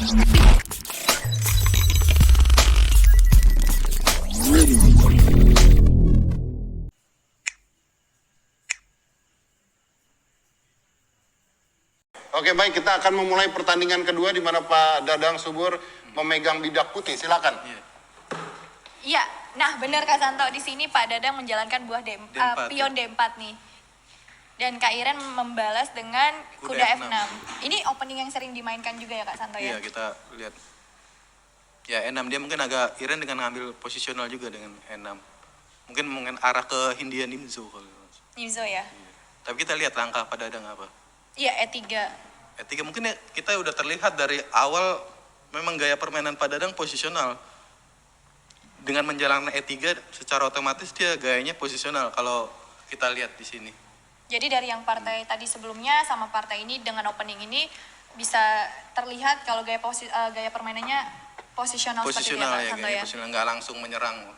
Oke, baik, kita akan memulai pertandingan kedua di mana Pak Dadang Subur memegang bidak putih. Silakan. Iya, nah benar Kak Santo, di sini Pak Dadang menjalankan buah pion D4 nih. Dan Kak Iren membalas dengan kuda F6. Ini opening yang sering dimainkan juga ya Kak Santo ya? Iya, kita lihat. Ya E6 dia mungkin agak Iren dengan ngambil posisional juga dengan E6. Mungkin arah ke Hindia Nimzo kalau. Nimzo ya? Iya. Tapi kita lihat langkah Pak Dadang apa. Iya, E3. E3 mungkin ya, kita udah terlihat dari awal memang gaya permainan Pak Dadang posisional. Dengan menjalankan E3 secara otomatis dia gayanya posisional kalau kita lihat di sini. Jadi dari yang partai tadi sebelumnya sama partai ini dengan opening ini bisa terlihat kalau gaya permainannya posisional seperti itu ya Kak Santo ya? Posisional, nggak langsung menyerang.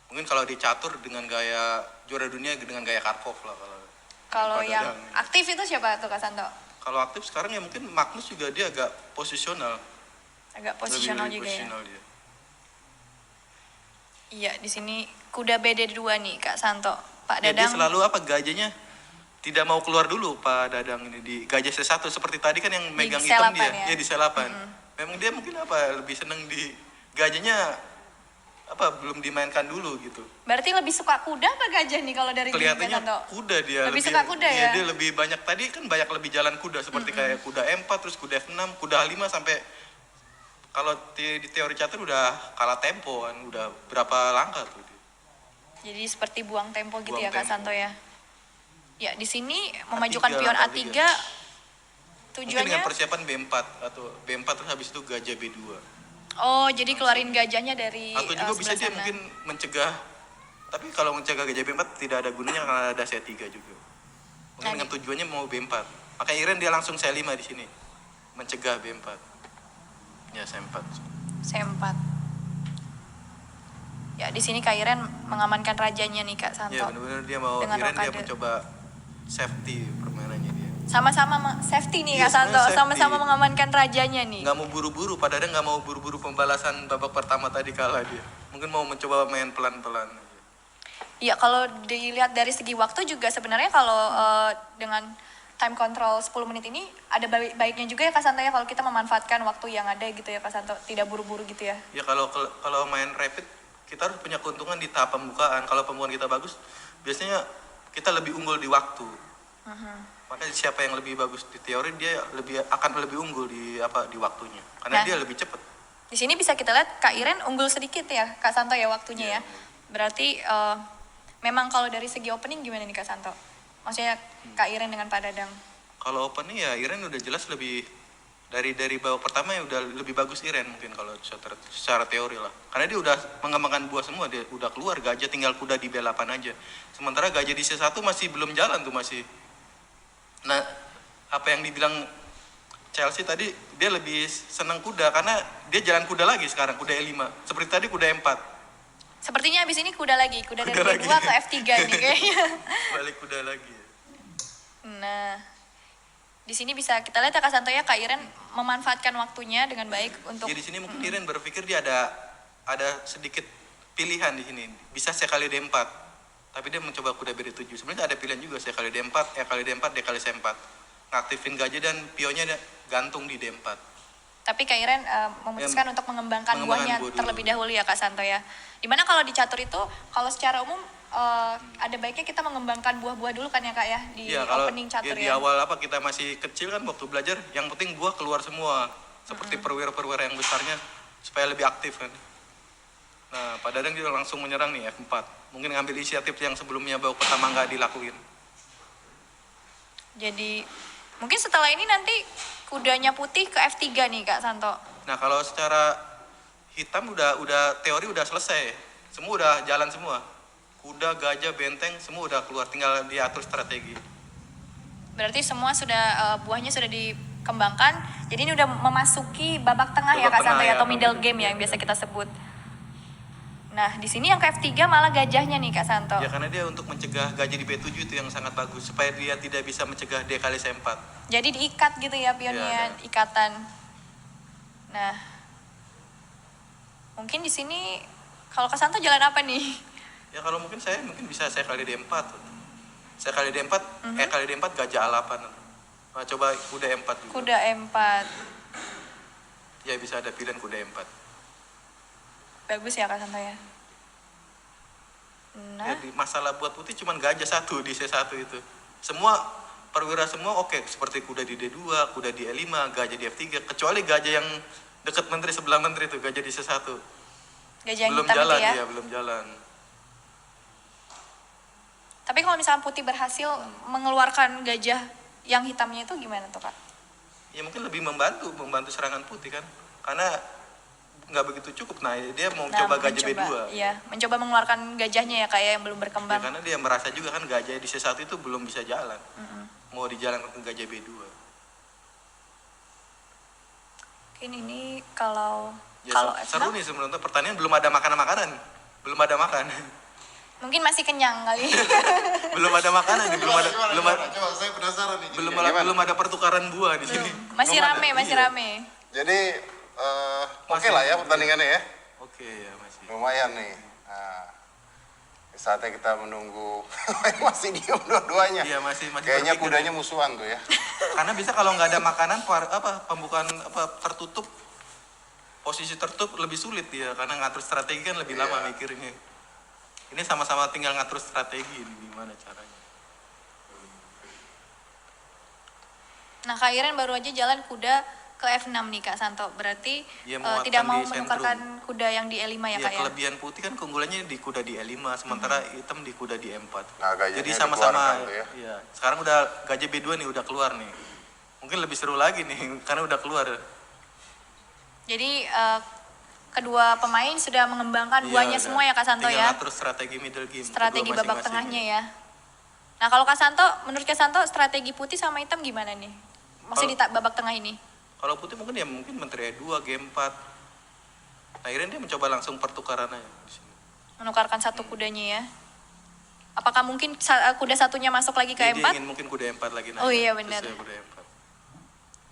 Mungkin kalau di catur dengan gaya juara dunia dengan gaya Karpov lah kalau yang aktif itu siapa tuh Kak Santo? Kalau aktif sekarang ya mungkin Magnus juga dia agak posisional. Agak posisional juga posisional ya. Dia. Iya, di sini kuda BD2 nih Kak Santo. Pak Ya, Dadang. dia selalu gajahnya tidak mau keluar dulu Pak Dadang ini di gajah C1 seperti tadi kan yang megang hitam dia. Ya? Ya di C8. Memang dia mungkin lebih seneng di gajahnya belum dimainkan dulu gitu. Berarti lebih suka kuda apa gajah nih kalau dari kelihatannya kuda dia lebih suka kuda ya? Dia lebih banyak tadi kan banyak lebih jalan kuda seperti kayak kuda M4 terus kuda F6 kuda H5 sampai kalau di teori catur udah kalah tempo kan udah berapa langkah tuh dia. Jadi seperti buang tempo gitu ya Kak Santo ya? Ya di sini A3, memajukan pion A3 tujuannya mungkin dengan persiapan B4 atau B4 terus habis itu gajah B2. Oh, jadi keluarin gajahnya dari atau juga bisa dia mungkin mencegah. Tapi kalau mencegah gajah B4 tidak ada gunanya karena ada C3 juga. Mungkin dengan tujuannya mau B4. Maka Iren dia langsung C5 di sini. Mencegah B4. Ya C4. C4. Ya di sini Kak Iren mengamankan rajanya nih Kak Santo. Ya benar-benar dia mau Iren dia mencoba safety permainannya dia. Sama-sama safety nih Kak Santo, sama-sama mengamankan rajanya nih. Nggak mau buru-buru, padahal nggak mau buru-buru pembalasan babak pertama tadi kalah dia. Mungkin mau mencoba main pelan-pelan. Iya, kalau dilihat dari segi waktu juga sebenarnya kalau dengan time control 10 menit ini ada baiknya juga ya Kak Santo ya kalau kita memanfaatkan waktu yang ada gitu ya Kak Santo, tidak buru-buru gitu ya. Ya kalau main rapid kita harus punya keuntungan di tahap pembukaan. Kalau pembukaan kita bagus, biasanya kita lebih unggul di waktu. Makanya siapa yang lebih bagus di teori dia akan lebih unggul di waktunya. Karena dia lebih cepat. Di sini bisa kita lihat Kak Iren unggul sedikit ya Kak Santo ya waktunya ya. Berarti memang kalau dari segi opening gimana nih Kak Santo? Maksudnya Kak Iren dengan Pak Dadang. Kalau opening ya Iren udah jelas lebih dari babak pertama ya udah lebih bagus Iren mungkin kalau secara teori lah. Karena dia udah mengembangkan buah semua, dia udah keluar gajah tinggal kuda di B8 aja. Sementara gajah di C1 masih belum jalan tuh masih. Nah, apa yang dibilang Chelsea tadi, dia lebih senang kuda karena dia jalan kuda lagi sekarang, kuda E5. Seperti tadi kuda E4. Sepertinya abis ini kuda lagi, kuda dari B2 ke F3 nih kayaknya. Balik kuda lagi. Nah, di sini bisa kita lihat ya Kak Santo ya, Kak Iren memanfaatkan waktunya dengan baik untuk. Ya di sini mungkin Iren berpikir dia ada sedikit pilihan di sini. Bisa sekali D4. Tapi dia mencoba kuda BD7. Sebenarnya ada pilihan juga saya kali D4, E kali D4, D kali C4. Ngaktifin gajah dan pionnya gantung di D4. Tapi Kak Iren memutuskan untuk mengembangkan buahnya terlebih dahulu ya Kak Santo ya. Dimana kalau di catur itu, kalau secara umum ada baiknya kita mengembangkan buah-buah dulu kan ya Kak ya di opening catur ya. Di awal kita masih kecil kan waktu belajar, yang penting buah keluar semua. Seperti perwira-perwira yang besarnya supaya lebih aktif kan. Nah, Pak Dadang juga langsung menyerang nih F4. Mungkin ngambil inisiatif yang sebelumnya babak pertama nggak dilakuin. Jadi mungkin setelah ini nanti kudanya putih ke F3 nih Kak Santo. Nah, kalau secara hitam udah teori udah selesai. Semua udah jalan semua. Kuda, gajah, benteng semua udah keluar, tinggal diatur strategi. Berarti semua sudah buahnya sudah dikembangkan. Jadi ini udah memasuki babak tengah ya Kak Santo ya, atau middle game ya yang biasa kita sebut. Nah, di sini yang ke F3 malah gajahnya nih Kak Santo. Ya karena dia untuk mencegah gajah di B7 itu yang sangat bagus supaya dia tidak bisa mencegah D kali C4. Jadi diikat gitu ya pionnya, ikatan. Nah, mungkin di sini kalau Kak Santo jalan apa nih? Ya kalau mungkin bisa saya kali D4. Saya kali D4, kali D4 gajah A8. Nah, coba kuda E4 juga. Kuda E4. Ya bisa ada pilihan kuda E4. Bagus ya Kak Santo ya. Nah, Jadi masalah buat putih cuman gajah satu di C1 itu. Semua perwira semua oke, seperti kuda di D2, kuda di E5, gajah di F3, kecuali gajah yang dekat menteri sebelah menteri itu, gajah di C1. gajah yang Belum hitam jalan itu ya. dia, belum jalan. Tapi kalau misalnya putih berhasil mengeluarkan gajah yang hitamnya itu gimana tuh Kak? Ya mungkin lebih membantu serangan putih kan. Karena nggak begitu cukup. Nah, dia mau coba gajah B2. Iya, mencoba mengeluarkan gajahnya ya Kak ya, yang belum Ya, berkembang. karena dia merasa juga kan gajah di C1 itu belum bisa jalan. Mau dijalankan ke gajah B2. Mungkin ini kalau Ya, kalau seru F6 nih sebenarnya pertanian belum ada makanan-makanan. Belum ada makan. mungkin masih kenyang kali. Belum ada makanan nih, Coba, saya penasaran nih. belum ada pertukaran buah di sini. Masih Belum ada, rame, masih iya. rame. Jadi oke lah ya pertandingannya ya. Oke ya masih. Lumayan nih. Nah, saatnya kita menunggu. Masih diem dua-duanya. Iya masih Kayaknya berpikir. kudanya musuhan tuh ya. Karena bisa kalau nggak ada makanan pembukaan tertutup, posisi tertutup lebih sulit dia karena ngatur strategi kan lebih lama Iya. mikirnya. Ini sama-sama tinggal ngatur strategi ini gimana caranya. Nah, Kak Iren baru aja jalan kuda ke F6 nih Kak Santo. Berarti Iya, muatkan tidak mau di menukarkan kuda yang di E5 ya Iya, Kak ya? kelebihan putih kan keunggulannya di kuda di E5, sementara hitam di kuda di E4. Nah, gajahnya Jadi sama-sama dikeluarkan tuh ya. iya. Sekarang udah gajah B2 nih udah keluar nih. Mungkin lebih seru lagi nih karena udah keluar. Jadi kedua pemain sudah mengembangkan Iya, buahnya udah. semua ya Kak Santo Tinggal ya? ngatur strategi middle game. Strategi kedua babak masing-masing. tengahnya ya. Nah, kalau Kak Santo, menurut Kak Santo strategi putih sama hitam gimana nih? Masih di babak tengah ini? Kalau putih mungkin menteri E2, G4. Akhirnya dia mencoba langsung pertukaran aja di sini. Menukarkan satu kudanya ya. Apakah mungkin kuda satunya masuk lagi ke Dia E4? ingin mungkin kuda E4 lagi Oh iya, benar. sesuai kuda E4.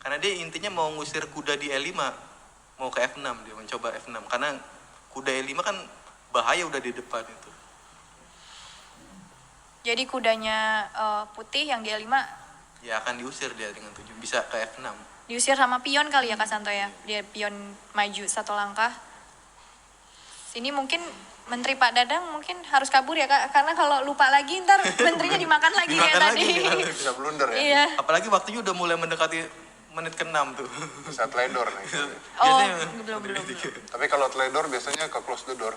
Karena dia intinya mau ngusir kuda di E5, mau ke F6 dia mencoba F6 karena kuda E5 kan bahaya udah di depan itu. Jadi kudanya putih yang di E5 Ya akan diusir dia dengan 7 bisa ke F6. diusir sama pion kali ya Kak Santo ya? Dia pion maju satu langkah. Sini mungkin Menteri Pak Dadang mungkin harus kabur ya Kak, karena kalau lupa lagi ntar menterinya dimakan lagi kayak Dimakan tadi. lagi, Bisa blunder ya. Iya. Apalagi waktunya udah mulai mendekati menit ke-6 tuh. Bisa teledor nih. Oh, Biasanya belum. Tapi kalau teledor biasanya ke close the door.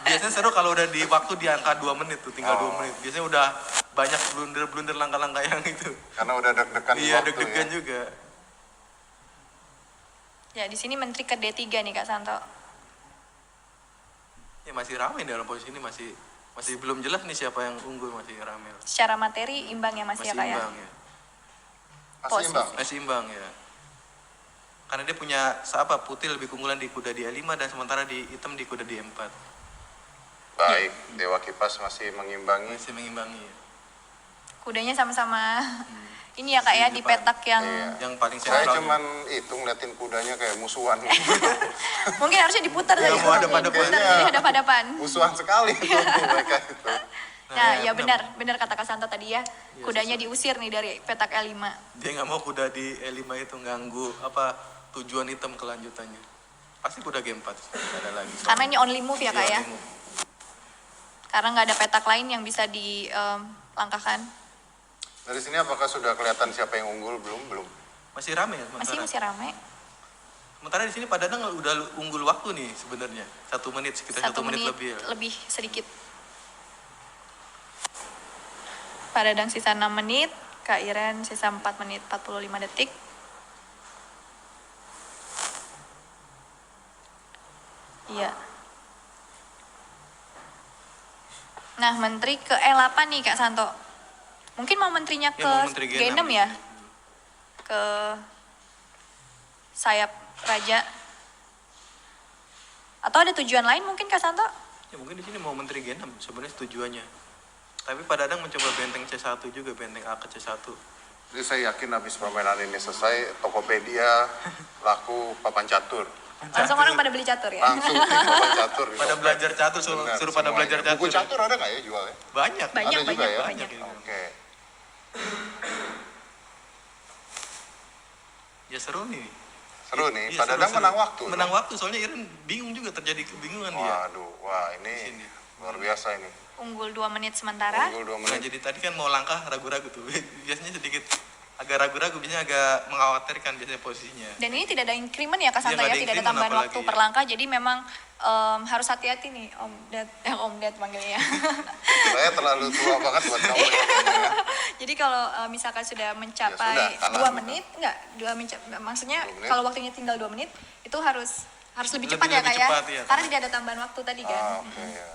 Biasanya seru kalau udah di waktu di angka 2 menit tuh, tinggal 2 menit. Biasanya udah banyak blunder langkah-langkah yang itu. Karena udah deg-degan di Iya, waktu deg-degan ya. juga. Ya, di sini Menteri ke D3 nih Kak Santo. Ya masih ramai dalam posisi ini masih belum jelas nih siapa yang unggul, masih ramai. Secara materi imbang ya Mas Masih ya Kak ya? imbang ya. Masih imbang. Masih imbang ya. Karena dia punya putih lebih keunggulan di kuda di E5 dan sementara di hitam di kuda di E4. Baik, Dewa Kipas masih mengimbangi. Masih mengimbangi ya. Kudanya sama-sama ini ya Kak ya, di petak yang Iya. Yang paling Saya sentral. cuman itu ngeliatin kudanya kayak musuhan. mungkin harusnya diputar Iya, tadi. mau hadap-hadapan. Diputar, jadi hadap-hadapan. Musuhan sekali tuh mereka itu. Nah, ya benar kata Kak Santo tadi ya. Kudanya diusir nih dari petak E5. Dia nggak mau kuda di E5 itu ganggu tujuan hitam kelanjutannya. Pasti kuda G4 nggak ada lagi. Karena ini only move ya Kak Iya, ya. only move. Karena nggak ada petak lain yang bisa dilangkahkan. Dari sini apakah sudah kelihatan siapa yang unggul? Belum. Masih rame ya sementara. Masih ramai. Sementara di sini Pak Dadang udah unggul waktu nih sebenarnya. 1 menit sekitar 1 menit lebih ya. lebih sedikit. Pak Dadang sisa 6 menit, Kak Iren sisa 4 menit 45 detik. Iya. Nah, menteri ke E8 nih Kak Santo. Mungkin mau menterinya Ya, ke mau menteri G6 G6 ya? Ke sayap raja. Atau ada tujuan lain mungkin Kak Santo? Ya mungkin di sini mau menteri G6 sebenarnya tujuannya. Tapi Pak Dadang mencoba benteng C1 juga, benteng A ke C1. Jadi saya yakin habis permainan ini selesai, Tokopedia laku papan catur. Langsung orang pada beli catur ya? Langsung beli papan catur. di Pada Tokped. belajar catur, Benar, suruh pada semuanya. belajar catur. Buku catur ada nggak ya jualnya? Banyak. Banyak, Ada juga ya? banyak. Oke. Ya seru nih. Seru nih, Iya, Pak seru, Dadang seru. menang waktu. Menang waktu, soalnya Iren bingung juga, terjadi kebingungan dia. Waduh, wah ini Sini. luar biasa ini. Unggul 2 menit sementara. Unggul 2 Nah, menit. jadi tadi kan mau langkah ragu-ragu tuh. Biasanya sedikit agak ragu-ragu, biasanya agak mengkhawatirkan biasanya posisinya. Dan ini tidak ada increment ya Kak Santo Iya, nggak ya, ada tidak ada increment tambahan apalagi, waktu ya. per langkah. Jadi memang harus hati-hati nih Om Ded manggilnya. Saya terlalu tua banget buat kamu ya. Jadi kalau misalkan sudah mencapai Ya sudah, kalah 2 menit, enggak, maksudnya 2 menit. kalau waktunya tinggal 2 menit, itu harus lebih Lebih- cepat ya lebih Kak ya. cepat, iya. Karena tidak ada tambahan waktu tadi kan. Ah, oke ya.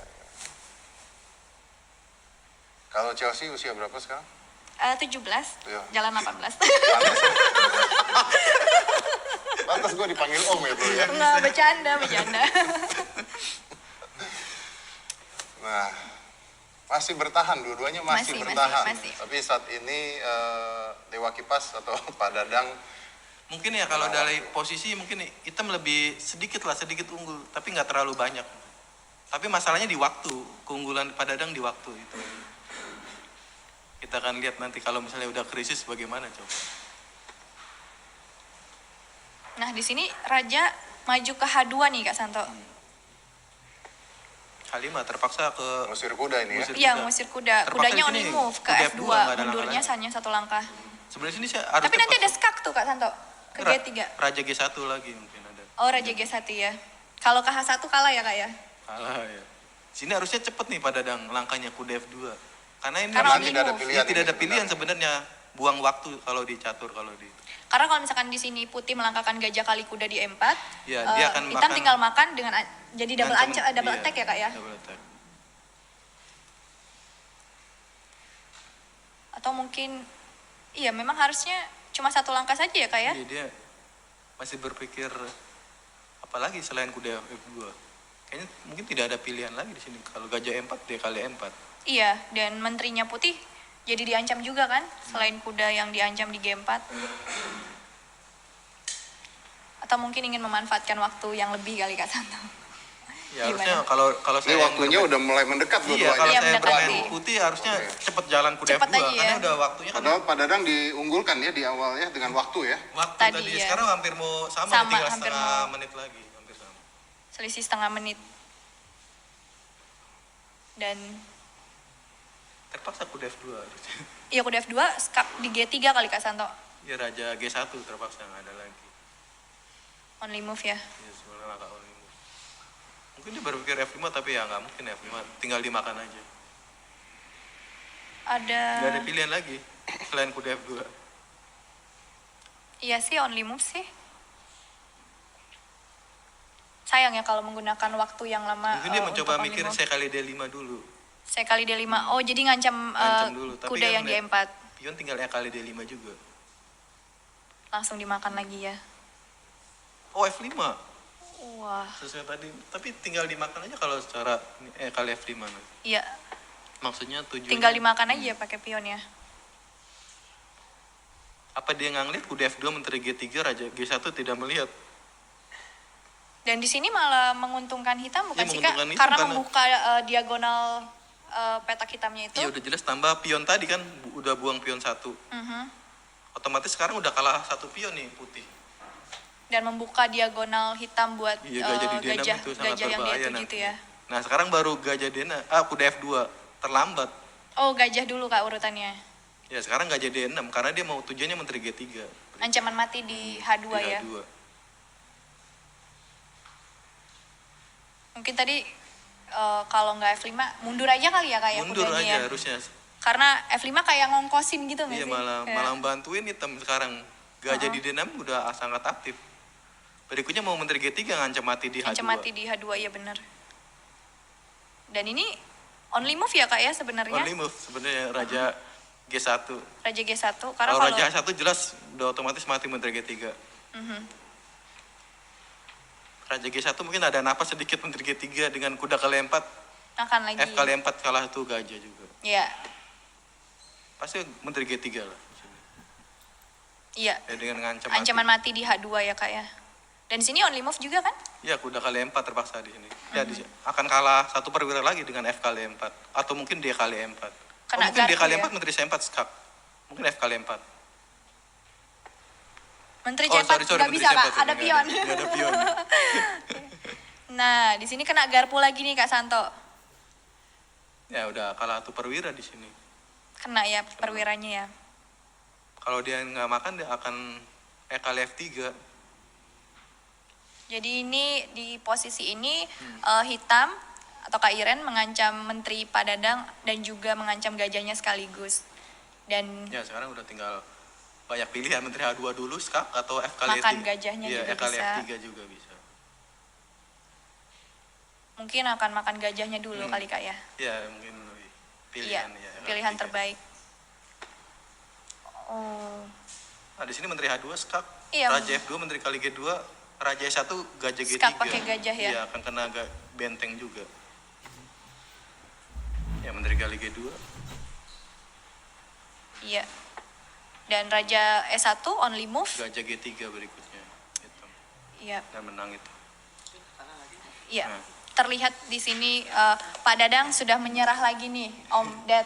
Kalau Chelsea usia berapa sekarang? 17, Iya. jalan 18. Pantas gue dipanggil Om ya bro ya. Enggak, bercanda. Nah, masih bertahan, dua-duanya masih Masih, bertahan. masih. Tapi saat ini Dewa Kipas atau Pak Dadang Mungkin ya kalau dari posisi mungkin hitam lebih sedikit unggul, tapi nggak terlalu banyak. Tapi masalahnya di waktu, keunggulan Pak Dadang di waktu itu. Kita akan lihat nanti kalau misalnya udah krisis bagaimana coba. Nah, di sini Raja maju ke H2 nih Kak Santo. H5 terpaksa ke ngusir kuda ini ya. Ngusir Iya, kuda. ngusir kuda. Terpaksa Kudanya di only sini, move ke kuda F2, F2, nggak ada mundurnya langkah hanya 1 langkah. sebenarnya sini saya harus Tapi nanti ada skak tuh Kak Santo, ke G3. Raja G1 lagi mungkin ada. Oh, Raja G1 ya. Kalau ke H1 kalah ya Kak ya? Kalah ya. Sini harusnya cepet nih Pak Dadang langkahnya kuda F2. Karena ini Karena harusnya only move. Iya, tidak ada ini pilihan sebenarnya. Buang waktu kalau di catur, kalau di Karena kalau misalkan di sini putih melangkahkan gajah kali kuda di E4, Ya, dia akan hitam makan- tinggal makan dengan jadi double Iya, attack ya Kak ya? double attack. Atau mungkin iya memang harusnya cuma 1 langkah saja ya Kak ya? Iya, dia masih berpikir apalagi selain kuda F2. Kayaknya mungkin tidak ada pilihan lagi di sini. Kalau gajah E4 dia kali E4. Iya, dan menterinya putih jadi diancam juga kan, selain kuda yang diancam di G4. Atau mungkin ingin memanfaatkan waktu yang lebih kali Kak Santo. Ya Gimana? harusnya kalau Ini saya yang waktunya udah mulai mendekat Iya, kalau dua-duanya. Iya, saya mendekati. bermain putih harusnya Oke. cepet jalan kuda Cepet F2 aja ya. karena udah waktunya kan Padahal Pak Dadang diunggulkan ya di awal ya dengan waktu ya. waktu Tadi, tadi, ya. sekarang hampir mau sama, Sama, tinggal hampir setengah mau. menit lagi, hampir sama. Selisih setengah menit. Dan Terpaksa kuda F2 harusnya. iya kuda F2 skak di G3 kali Kak Santo. Ya Raja G1 terpaksa nggak ada lagi. Only move ya. Ya sebenarnya langkah only move. Mungkin dia berpikir F5 tapi ya nggak mungkin F5, tinggal dimakan aja. Ada Nggak ada pilihan lagi selain kuda F2. iya sih only move sih. Sayang ya kalau menggunakan waktu yang lama. Mungkin dia untuk mencoba only mikir move. saya kali D5 dulu. Saya kali D5. Oh, jadi ngancam Ngancam dulu. Tapi kuda kan yang di lihat- E4. Pion tinggal E kali D5 juga. Langsung dimakan lagi ya. Oh F5 Wah, sesuai tadi. Tapi tinggal dimakan aja kalau secara E kali F5. iya. Maksudnya tujuannya. Tinggal dimakan aja pakai pion ya. Apa dia nggak ngeliat kuda F2 menteri G3 Raja G1 tidak melihat? Dan di sini malah menguntungkan hitam bukan Iya, sih Kak? menguntungkan hitam Karena karena- membuka diagonal petak hitamnya itu. Iya udah jelas tambah pion tadi kan udah buang pion 1. Mhm. Otomatis sekarang udah kalah 1 pion nih putih. Dan membuka diagonal hitam buat Iya gajah di D6 gajah, itu sangat gajah yang berbahaya D7 nanti. itu ya. Nah sekarang baru gajah D6, kuda F2 terlambat. Oh, gajah dulu Kak urutannya. Ya sekarang gajah D6 karena dia mau tujuannya menteri G3. Ancaman mati di H2 Di ya. H2. Mungkin tadi kalau nggak F5 mundur aja kali ya Kak ya Mundur kudanya aja ya. harusnya. Karena F5 kayak ngongkosin gitu nggak Iya sih? malah Kayak- malah bantuin hitam sekarang. Gajah di D6 udah sangat aktif. Berikutnya mau menteri G3 ngancam mati di H2. Ancam mati di H2 ya benar. Dan ini only move ya Kak ya sebenarnya. Only move sebenarnya Raja G1. Raja G1 karena Kalau kalau Raja H1 jelas udah otomatis mati menteri G3. Mhm. Raja G1 mungkin ada napas sedikit menteri G3 dengan kuda kali 4. akan lagi. F kali 4 kalah tuh gajah juga. Ya. Pasti menteri G3 lah. Iya. Ya, dengan ngancam Ancaman mati. mati di H2 ya Kak ya. Dan di sini only move juga kan? Ya, kuda kali 4 terpaksa di sini. Ya, akan kalah satu perwira lagi dengan F kali 4 atau mungkin dia kali 4. Kena Mungkin dia garpu kali ya? 4 menteri C4 skak. Mungkin F kali 4. Menteri Oh, C4 sorry, nggak Menteri bisa C4 Kak, ini ada nggak pion. nggak ada pion. Nah, di sini kena garpu lagi nih Kak Santo. Ya, udah kalah satu perwira di sini. Kena ya perwiranya ya. Kalau dia nggak makan dia akan kali F3. Jadi ini di posisi ini hitam atau Kak Iren mengancam Menteri Pak Dadang dan juga mengancam gajahnya sekaligus. Dan Ya, sekarang udah tinggal banyak pilihan menteri H2 dulu skak atau F kali Makan F3. gajahnya Iya, juga F kali bisa. F3 juga bisa. mungkin akan makan gajahnya dulu kali Kak ya. Ya, mungkin lebih Iya, pilihan ya. pilihan F3. terbaik. Oh. Nah, di sini menteri H2 skak, Iya. Raja F2 menteri kali G2, Raja S1 gajah G3. Skak pakai gajah ya? Iya, akan kena benteng juga. Ya, menteri kali G2. Iya. Dan Raja S1 only move. Gajah G3 berikutnya. Gitu. Iya. Dan menang itu. Iya. Nah. Terlihat di sini Pak Dadang sudah menyerah lagi nih, Om Ded.